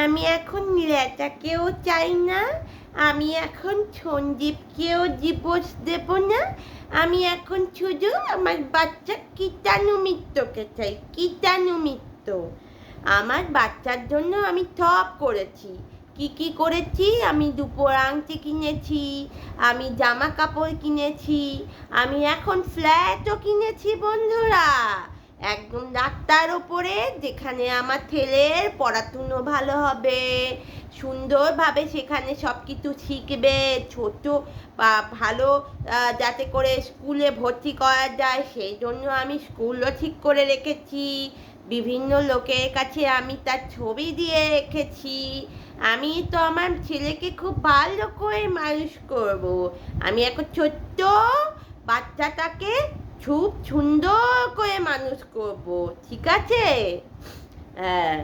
আমি এখন ল্যাটাকেও চাই না, আমি এখন সন্দীপকেও ডিভোর্স দেব না। আমি এখন শুধু আমার বাচ্চা কীটাণু মিত্রকে চাই, কীটাণু মিত্র। আমার বাচ্চার জন্য আমি সব করেছি। কি কি করেছি? আমি দুপুর আংটি কিনেছি, আমি জামা কাপড় কিনেছি, আমি এখন ফ্ল্যাটও কিনেছি বন্ধুরা, একদম রাস্তার ওপরে, যেখানে আমার ছেলের পড়াশুনো ভালো হবে, সুন্দরভাবে সেখানে সব কিছু শিখবে, ছোট বা ভালো যাতে করে স্কুলে ভর্তি করা যায় সেই জন্য আমি স্কুলও ঠিক করে রেখেছি। বিভিন্ন লোকের কাছে আমি তার ছবি দিয়ে রেখেছি। আমি তো আমার ছেলেকে খুব ভালো করে মানুষ করব। আমি এখন ছোট্ট বাচ্চাটাকে খুব সুন্দর করে মানুষ করব, ঠিক আছে? হ্যাঁ,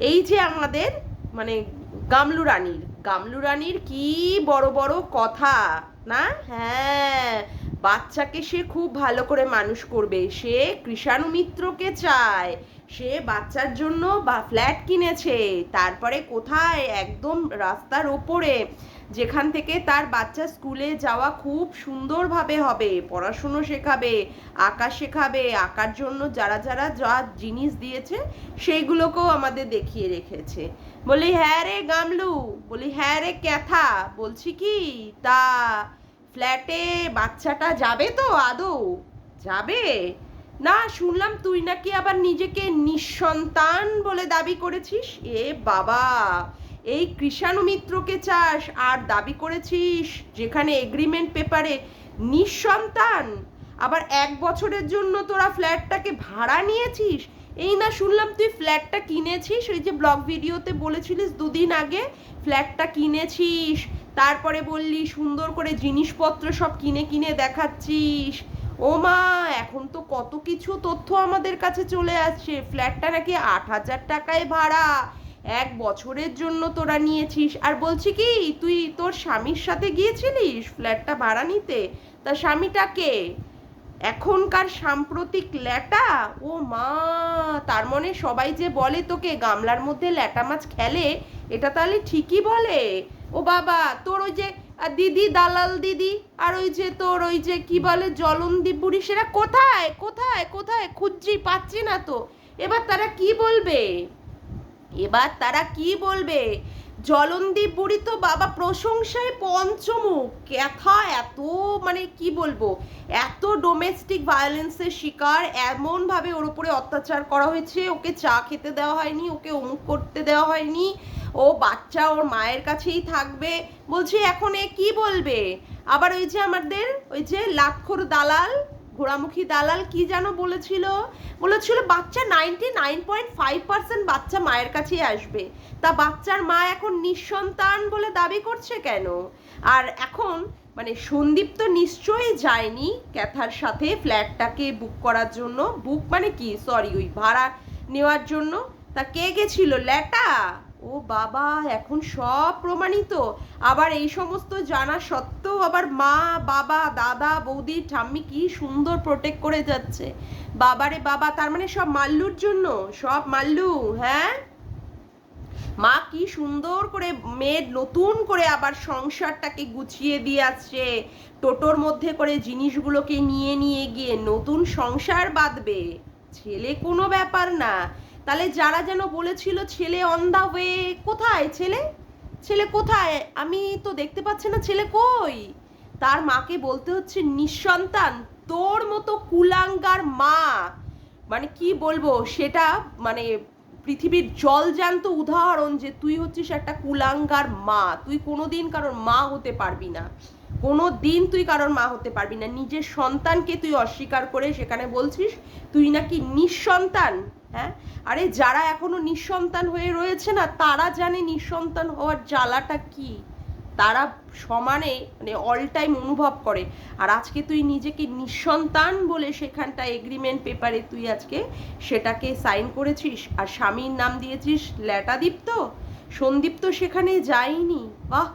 এই যে আমাদের মানে গামলু রানীর কি বড় বড় কথা, না? হ্যাঁ, বাচ্চাকে সে খুব ভালো করে মানুষ করবে, সে কৃষাণু মিত্রকে চায়, সে বাচ্চার জন্য বা ফ্ল্যাট কিনেছে, তারপরে কোথায়, একদম রাস্তার ওপরে, যেখান থেকে তার বাচ্চা স্কুলে যাওয়া খুব সুন্দরভাবে হবে, পড়াশুনো শেখাবে, আঁকা শেখাবে, আঁকার জন্য যারা যারা যা জিনিস দিয়েছে সেইগুলোকেও আমাদের দেখিয়ে রেখেছে। বলি হ্যাঁ রে গামলু, বলি হ্যাঁ রে ক্যাথা, বলছি কি তা ফ্ল্যাটে বাচ্চাটা যাবে তো আদৌ? যাবে? না, শুনলাম তুই নাকি আবার নিজেকে নিঃসন্তান বলে দাবি করেছিস। এ বাবা, এই কৃষাণু মিত্রকে চাস আর দাবি করেছিস যেখানে এগ্রিমেন্ট পেপারে নিঃসন্তান, আবার 1 বছরের জন্য তোরা ফ্ল্যাটটাকে ভাড়া নিয়েছিস। এই না শুনলাম তুই ফ্ল্যাটটা কিনেছিস, ওই যে ব্লগ ভিডিওতে বলেছিলিস 2 দিন আগে ফ্ল্যাটটা কিনেছিস, তারপরে বললি সুন্দর করে জিনিসপত্র সব কিনে কিনে দেখাচ্ছিস। ও মা, এখন তো কত কিছু তথ্য আমাদের কাছে চলে আসছে, ফ্ল্যাটটা নাকি 8,000 টাকায় ভাড়া, 1 বছরের জন্য তোরা নিয়েছিস। আর বলছি কি, তুই তোর স্বামীর সাথে গিয়েছিলিস ফ্ল্যাটটা ভাড়া নিতে? তা স্বামীটাকে এখনকার সাম্প্রতিক ল্যাটা? ও মা, তার মানে সবাই যে বলে তোকে গামলার মধ্যে ল্যাটা মাছ খেলে, এটা তাহলে ঠিকই বলে? ও বাবা, তোর ওই যে দিদি, দালাল দিদি, আর ওই যে তোর ওই যে কি বলে জলনদীপ বুড়ি, সেরা কোথায় কোথায় কোথায় খুঁজছি, পাচ্ছি না তো। এবার তারা কি বলবে? এবার তারা কি বলবে? জলনদীপ বুড়ি তো বাবা প্রশংসায় পঞ্চমুখ, ক্যাথা এত মানে কি বলবো, এত ডোমেস্টিক ভায়োলেন্সের শিকার, এমনভাবে ওর উপরে অত্যাচার করা হয়েছে, ওকে চা খেতে দেওয়া হয়নি, ওকে অমুক করতে দেওয়া হয়নি, ও বাচ্চা ওর মায়ের কাছেই থাকবে, বলছি এখন এ কি বলবে? আবার ওই যে আমাদের ওই যে লাক্ষর দালাল, ঘোড়ামুখী দালাল কি যেন বলেছিল, বলেছিল বাচ্চা 99.5% বাচ্চা মায়ের কাছেই আসবে। তা বাচ্চার মা এখন নিঃসন্তান বলে দাবি করছে কেন? আর এখন মানে সন্দীপ তো নিশ্চয়ই যায়নি ক্যাথার সাথে ফ্ল্যাটটাকে বুক করার জন্য, বুক মানে কি, সরি, ওই ভাড়া নেওয়ার জন্য। তা কে গেছিল? ল্যাটা? ও বাবা, এখন সব প্রমাণিত। আবার এই সমস্ত জানা সত্ত্বেও আবার মা, বাবা, দাদা, বৌদি, ঠাম্মি কি সুন্দর প্রোটেক্ট করে যাচ্ছে। বাবারে বাবা, তার মানে সব মাল্লুর জন্য, সব মাল্লু। হ্যাঁ, মা কি সুন্দর করে মেয়ের নতুন করে আবার সংসারটাকে গুছিয়ে দিয়ে আসছে, টোটোর মধ্যে করে জিনিসগুলোকে নিয়ে নিয়ে গিয়ে নতুন সংসার বাঁধবে। ছেলে কোনো ব্যাপার না। তাহলে যারা যেন বলেছিল ছেলে অন দা ওয়ে, কোথায় ছেলে? ছেলে কোথায়? আমি তো দেখতে পাচ্ছি না ছেলে কই। তার মাকে বলতে হচ্ছে নিঃসন্তান। তোর মতো কুলাঙ্গার মা, মানে কি বলবো সেটা, মানে পৃথিবীর জলজ্যান্ত উদাহরণ যে তুই হচ্ছিস একটা কুলাঙ্গার মা। তুই কোনোদিন কারোর মা হতে পারবি না, কোনো দিন তুই কারোর মা হতে পারবি না। নিজের সন্তানকে তুই অস্বীকার করে সেখানে বলছিস তুই নাকি নিঃসন্তান। হ্যাঁ, আরে যারা এখনো নিঃসন্তান হয়ে রয়েছে না, তারা জানে নিঃসন্তান হওয়ার জ্বালাটা কি, তারা সমানে মানে অল টাইম অনুভব করে। আর আজকে তুই নিজেকে নিঃসন্তান বলে সেখানটা এগ্রিমেন্ট পেপারে তুই আজকে সেটাকে সাইন করেছিস, আর স্বামীর নাম দিয়েছিস ল্যাটাদীপ্ত। সন্দীপ তো সেখানে যায়নি। বাহ,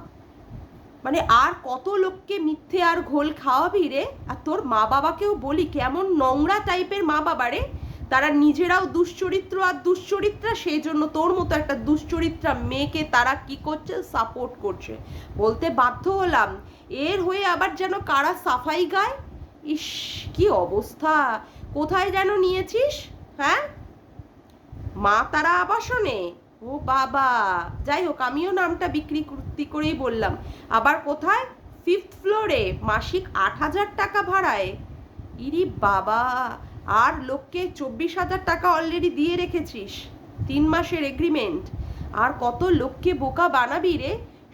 মানে আর কত লোককে মিথ্যে আর ঘোল খাওয়াবি রে? আর তোর মা বাবাকেও বলি, কেমন নোংরা টাইপের মা বাবা রে। তারা নিজেরাও দুশ্চরিত্র আর দুশ্চরিত্রা, সেই জন্য তোর মতো একটা দুশ্চরিত্রা মেয়েকে তারা কি করছে, সাপোর্ট করছে। বলতে বাধ্য হলাম, এর হয়ে আবার যেন কারা সাফাই গায়। ইস, কি অবস্থা! কোথায় যেন নিয়েছিস? হ্যাঁ, মা তারা আবাসনে? ও বাবা, যাই হোক, আমিও নামটা বিক্রি করেই বললাম। আবার কোথায়? 5th ফ্লোরে, মাসিক 8,000 টাকা ভাড়ায়। ইরি বাবা, আর লোককে 24,000 টাকা অলরেডি দিয়ে রেখেছিস, 3 মাসের এগ্রিমেন্ট। আর কত লোককে বোকা বানাবি রে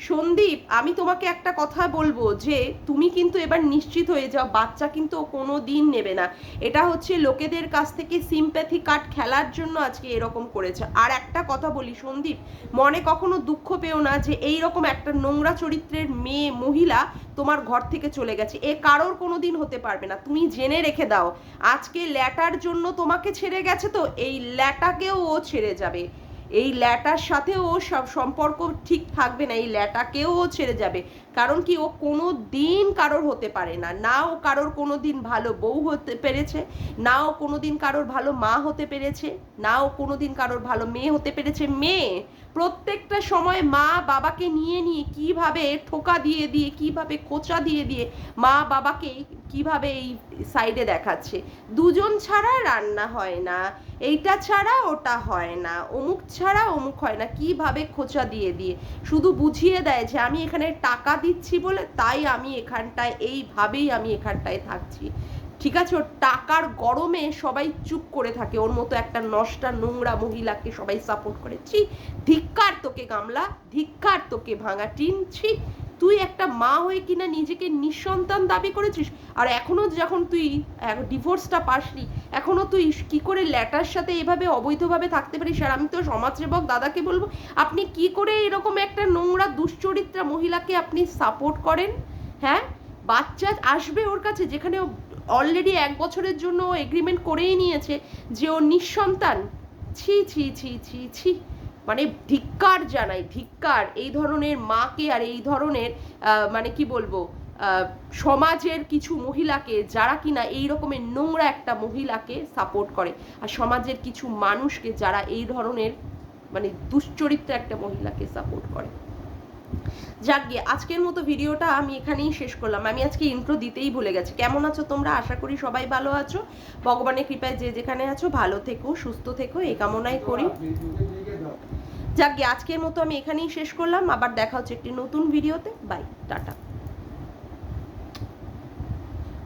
সন্দীপ। আমি তোমাকে একটা কথা বলবো, যে তুমি কিন্তু এবার নিশ্চিত হয়ে যাও, বাচ্চা কিন্তু ও কোনো দিন নেবে না। এটা হচ্ছে লোকেদের কাছ থেকে সিম্প্যাথি কার্ড খেলার জন্য আজকে এরকম করেছে। আর একটা কথা বলি সন্দীপ, মনে কখনো দুঃখ পেও না যে এই রকম একটা নোংরা চরিত্রের মেয়ে মহিলা তোমার ঘর থেকে চলে গেছে। এ কারোর কোনো দিন হতে পারবে না, তুমি জেনে রেখে দাও। আজকে ল্যাটার জন্য তোমাকে ছেড়ে গেছে, তো এই ল্যাটাকেও ও ছেড়ে যাবে। এই ল্যাটার সাথেও ও সব সম্পর্ক ঠিক থাকবে না, এই ল্যাটাকেও ও ছেড়ে যাবে। কারণ কি, ও কোনো দিন কারোর হতে পারে না, না ও কারোর কোনো দিন ভালো বউ হতে পেরেছে, না ও কোনো দিন কারোর ভালো মা হতে পেরেছে, না ও কোনো দিন কারোর ভালো মেয়ে হতে পেরেছে। মেয়ে প্রত্যেকটা সময় মা বাবাকে নিয়ে নিয়ে কিভাবে ঠোকা দিয়ে দিয়ে, কিভাবে খোঁচা দিয়ে দিয়ে মা বাবাকে কিভাবে এই সাইডে দেখাচ্ছে, দুজন ছাড়া রান্না হয় না, এইটা ছাড়া ওটা হয় না, অমুক ছাড়া অমুক হয় না, কিভাবে খোঁচা দিয়ে দিয়ে শুধু বুঝিয়ে দেয় যে আমি এখানে টাকা দিচ্ছি বলে তাই আমি এখানটায়, এইভাবেই আমি এখানটায় থাকছি। ঠিক আছে, ওর টাকার গরমে সবাই চুপ করে থাকে, ওর মতো একটা নষ্টা নোংরা মহিলাকে সবাই সাপোর্ট করে। ছি, ধিক্কার তোকে গামলা, ধিক্কার তোকে ভাঙা টিন। ছি, তুই একটা মা হয়ে কিনা নিজেকে নিঃসন্তান দাবি করেছিস, আর এখনো যখন তুই ডিভোর্সটা পাসনি, এখনো তুই কি করে ল্যাটার সাথে এভাবে অবৈধভাবে থাকতে পারিস? আর আমি তো সমাজসেবক দাদাকে বলবো, আপনি কি করে এরকম একটা নোংরা দুশ্চরিত্রা মহিলাকে আপনি সাপোর্ট করেন? হ্যাঁ, বাচ্চা আসবে ওর কাছে, যেখানে অলরেডি 1 বছরের জন্য ও এগ্রিমেন্ট করেই নিয়েছে যে ও নিঃসন্তান। ছি ছি ছি ছি ছি, মানে ধিক্কার জানাই, ধিক্কার এই ধরনের মাকে, আর এই ধরনের মানে কি বলবো, সমাজের কিছু মহিলাকে, যারা কিনা এই রকমের নোংরা একটা মহিলাকে সাপোর্ট করে, আর সমাজের কিছু মানুষকে যারা এই ধরনের মানে দুশ্চরিত্র একটা মহিলাকে সাপোর্ট করে। যাক গিয়ে, আজকের মতো ভিডিওটা আমি এখানেই শেষ করলাম। আমি আজকে ইন্ট্রো দিতেই ভুলে গেছি। কেমন আছো তোমরা? আশা করি সবাই ভালো আছো। ভগবানের কৃপায় যে যেখানে আছো ভালো থেকো, সুস্থ থেকো, এই কামনাই করি। যাক গিয়ে, আজকের মতো আমি এখানেই শেষ করলাম। আবার দেখা হচ্ছে একটি নতুন ভিডিওতে। Bye, tata.